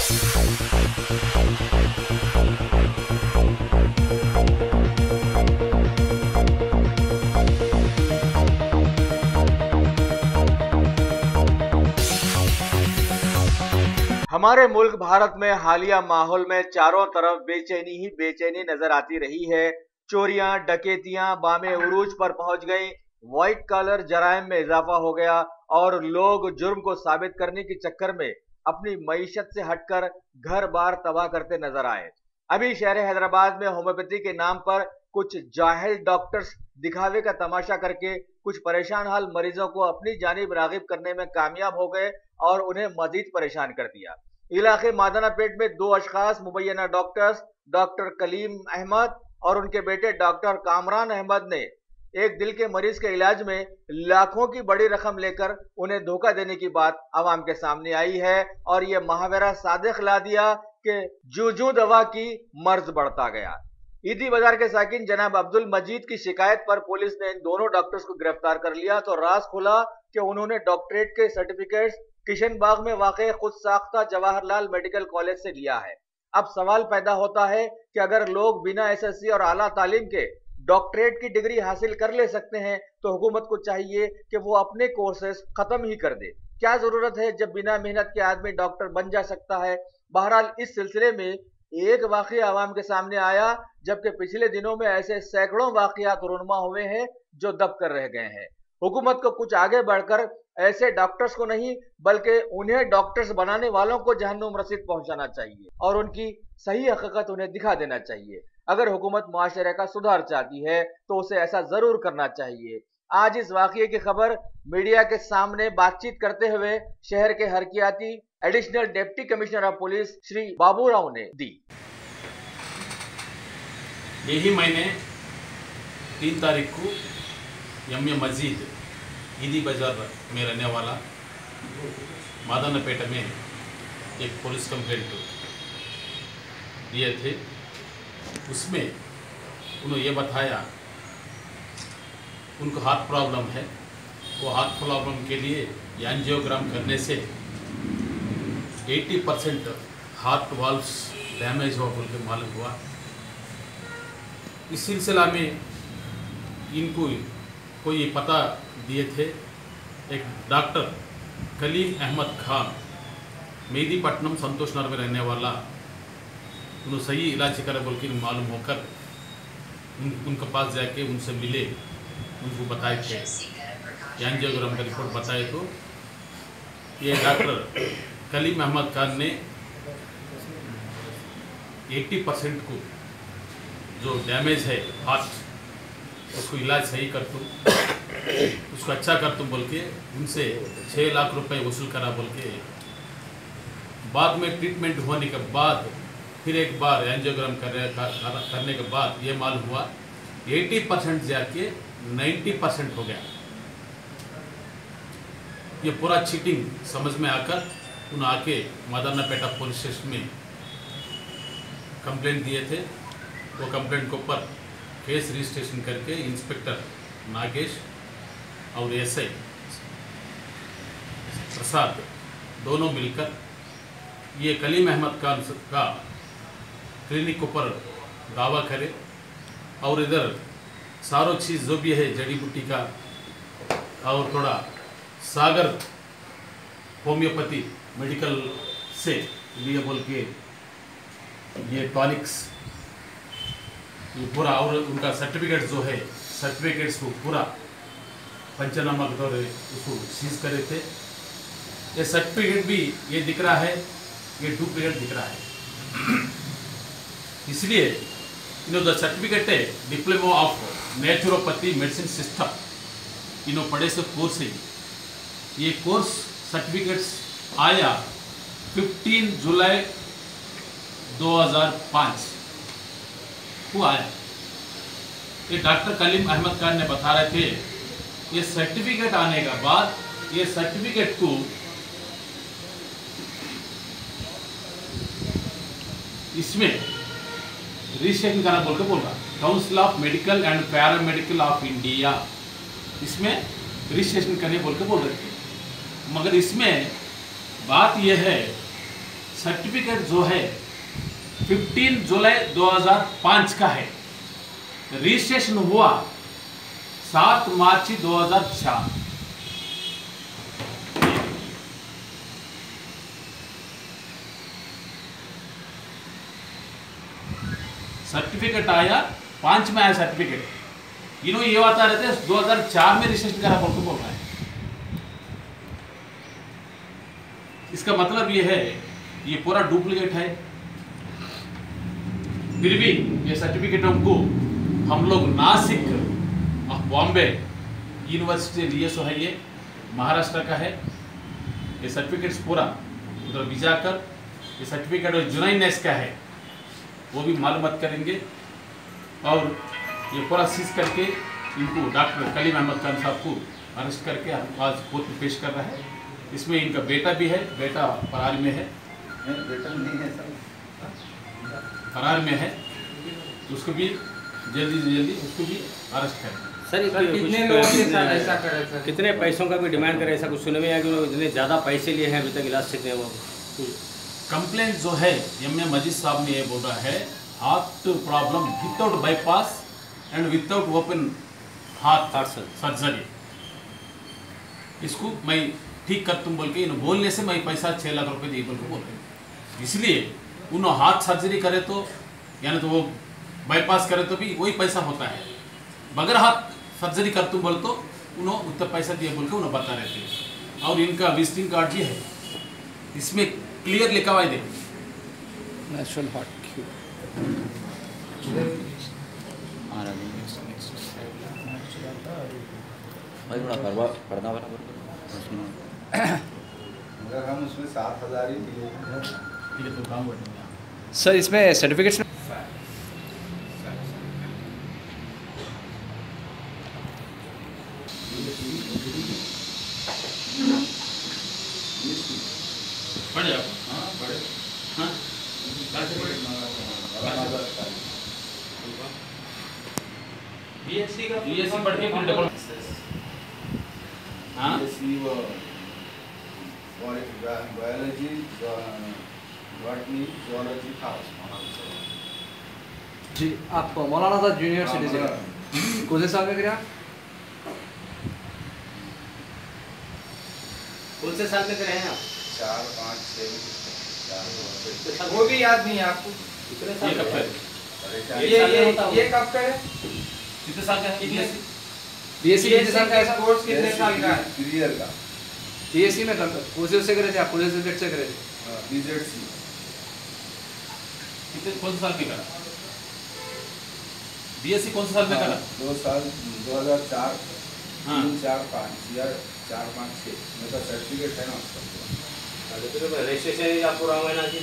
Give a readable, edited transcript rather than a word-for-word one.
हमारे मुल्क भारत में हालिया माहौल में चारों तरफ बेचैनी ही बेचैनी नजर आती रही है। चोरियां, डकैतियां बामे उरूज पर पहुंच गई, व्हाइट कॉलर जराइम में इजाफा हो गया और लोग जुर्म को साबित करने के चक्कर में अपनी मईशत से हटकर घर बार तबाह करते नजर आए। अभी शहर हैदराबाद में होम्योपैथी के नाम पर कुछ जाहिल डॉक्टर्स दिखावे का तमाशा करके कुछ परेशान हाल मरीजों को अपनी जानिब रागिब करने में कामयाब हो गए और उन्हें मजीद परेशान कर दिया। इलाके मादाना पेट में दो अशखास मुबैना डॉक्टर्स डॉक्टर कलीम अहमद और उनके बेटे डॉक्टर कामरान अहमद ने एक दिल के मरीज के इलाज में लाखों की बड़ी रकम लेकर उन्हें धोखा देने की बात आवाम के सामने आई है और ये मुहावरा सादिक ला दिया कि जू दवा की मर्ज बढ़ता गया। ईदी बाजार के साकिन जनाब अब्दुल मजीद की शिकायत पर पुलिस ने इन दोनों डॉक्टर्स को गिरफ्तार कर लिया तो राज खुला कि उन्होंने डॉक्टरेट के सर्टिफिकेट्स किशन बाग में वाक़ खुद साख्ता जवाहरलाल मेडिकल कॉलेज से लिया है। अब सवाल पैदा होता है कि अगर लोग बिना एसएससी और आला तालीम के डॉक्टरेट की डिग्री हासिल कर ले सकते हैं तो हुकूमत को चाहिए कि वो अपने कोर्सेज खत्म ही कर दे। क्या जरूरत है जब बिना मेहनत के आदमी डॉक्टर बन जा सकता है। बहरहाल इस सिलसिले में एक वाक़या आवाम के सामने आया, जबकि पिछले दिनों में ऐसे सैकड़ों वाक़यात रुनमा हुए हैं जो दब कर रह गए हैं। हुकूमत को कुछ आगे बढ़कर ऐसे डॉक्टर्स को नहीं बल्कि उन्हें डॉक्टर्स बनाने वालों को जहन्नुम रसीद पहुंचाना चाहिए और उनकी सही हकीकत उन्हें दिखा देना चाहिए। अगर हुकूमत मुआशरे का सुधार चाहती है तो उसे ऐसा जरूर करना चाहिए। आज इस वाक़ये की खबर मीडिया के सामने बातचीत करते हुए शहर के हरकियाती additional deputy commissioner of police Shri Baburao ने दी। यही महीने 3 तारीख को एम.ए. मजीद ईदी बाजार में रहने वाला मादानापेट में एक पुलिस कंप्लेंट दिए थे। उसमें उन्होंने ये बताया उनको हार्ट प्रॉब्लम है, वो हार्ट प्रॉब्लम के लिए एंजियोग्राम करने से 80% हार्ट वाल्व्स डैमेज हुआ बोल के मालूम हुआ। इस सिलसिला में इनको कोई पता दिए थे, एक डॉक्टर कलीम अहमद खान मेहदीपट्टनम संतोष नगर में रहने वाला, उन्होंने सही इलाज करा बोल के मालूम होकर उनके पास जाके उनसे मिले, उनको बताए थे एंजियोग्राम का रिपोर्ट बताए तो ये डॉक्टर कलीम अहमद खान ने 80% को जो डैमेज है हार्ट उसको इलाज सही कर तुम, उसको अच्छा कर तुम बोल के उनसे 6 लाख रुपए वसूल करा बोल के, बाद में ट्रीटमेंट होने के बाद फिर एक बार एंजियोग्राम करने के बाद ये मालूम हुआ 80% जाके 90% हो गया। ये पूरा चीटिंग समझ में आकर उन्हें आके मादानापेटा पुलिस स्टेशन में कंप्लेंट दिए थे। वो कंप्लेंट के ऊपर केस रजिस्ट्रेशन करके इंस्पेक्टर नागेश और एसआई प्रसाद दोनों मिलकर ये कलीम अहमद खान का क्लिनिक ऊपर दावा करे और इधर सारो चीज़ जो भी है जड़ी बूटी का और थोड़ा सागर होम्योपैथी मेडिकल से लिए बोल के ये टॉनिक्स ये पूरा और उनका सर्टिफिकेट जो है सर्टिफिकेट्स को पूरा पंचनामा के दौरे उसको सीज करे थे। ये सर्टिफिकेट भी ये दिख रहा है, ये डुप्लीकेट दिख रहा है। इसलिए इन्होंने सर्टिफिकेट है diploma of naturopathy medicine system इन्होंने पढ़े से कोर्स है। ये कोर्स सर्टिफिकेट्स आया 15 जुलाई 2005 को आया। ये डॉक्टर कलीम अहमद खान ने बता रहे थे ये सर्टिफिकेट आने के बाद ये सर्टिफिकेट को इसमें रजिस्ट्रेशन करना बोल रहा council of medical and paramedical of India, इसमें रजिस्ट्रेशन करने बोल रहे थे। मगर इसमें बात यह है सर्टिफिकेट जो है 15 जुलाई 2005 का है। रजिस्ट्रेशन हुआ 7 मार्च 2004। सर्टिफिकेट आया 5 में आया सर्टिफिकेट। इन्होंने ये बता रहे थे 2004 में रजिस्ट्रेशन करा बोल रहा है। इसका मतलब ये है ये पूरा डुप्लीकेट है। फिर भी ये सर्टिफिकेट हमको हम लोग नासिक बॉम्बे यूनिवर्सिटी लिए सो है, ये महाराष्ट्र का है। ये सर्टिफिकेट्स पूरा उधर भिजा कर ये सर्टिफिकेट जुनैनेस का है, वो भी मालूमात करेंगे। और ये पूरा सीज करके इनको डॉक्टर कलीम अहमद खान साहब को अरेस्ट करके आज कोर्ट में पेश कर रहा है। इसमें इनका बेटा भी है, बेटा फरार में है। बेटा नहीं है सर, फरार में है, उसको भी जल्दी से जल्दी उसको भी अरेस्ट करें। सर कितने लोगों के साथ ऐसा करे सर? कितने पैसों का भी डिमांड करे, ऐसा कुछ सुनने में आया कि इतने ज़्यादा पैसे लिए हैं अभी तक इलाज से वो? कंप्लेंट जो है एम ए मजीद साहब ने ये बोला है heart problem without bypass and without open heart surgery, इसको मैं ठीक कर तुम बोल के इन बोलने से मैं पैसा 6 लाख रुपए दिए बोल के बोल रहे। इसलिए उन्होंने हार्ट सर्जरी करे तो यानी तो वो बाईपास करे तो भी वही पैसा होता है, बगैर हार्ट सर्जरी कर तुम बोल तो उन्होंने उतना पैसा दिए बोल के उन्हें बता रहे थे। और इनका विजिटिंग कार्ड भी है, इसमें क्लियर लिखा हुआ है, देखो नेशनल हार्ट मगर हम उसमें 7,000 ही दिए। ठीक है, तो काम बढ़ेगा। सर इसमें सर्टिफिकेट्स पढ़े आप? हाँ पढ़े। हाँ कैसे पढ़े? बीएससी पढ़ के फिर डबल हाँ BSc वो बायोलॉजी, बॉटनी, zoology था उसमें। जी आप मौलाना आजाद यूनिवर्सिटी से कौन से साल में करें? कौन से साल में करे हैं आप? 4, 5, 6 4 वो भी याद नहीं है आपको? ये कब का है? ये कब का है? कितने साल का है? बीएससी कितने साल का है सर? कोर्स कितने साल का है? 3 ईयर का। बीएससी में कौन से करे थे आप? कौन से सब्जेक्ट से करे थे? BZC। कितने कौन से साल में करा? बीएससी कौन से साल में करा? 2 साल 2004, हाँ 3, 4, 5 या 4, 5, 6 मेरा सर्टिफिकेट है ना उसका। रजिस्ट्रेशन आपको रहा है ना जी?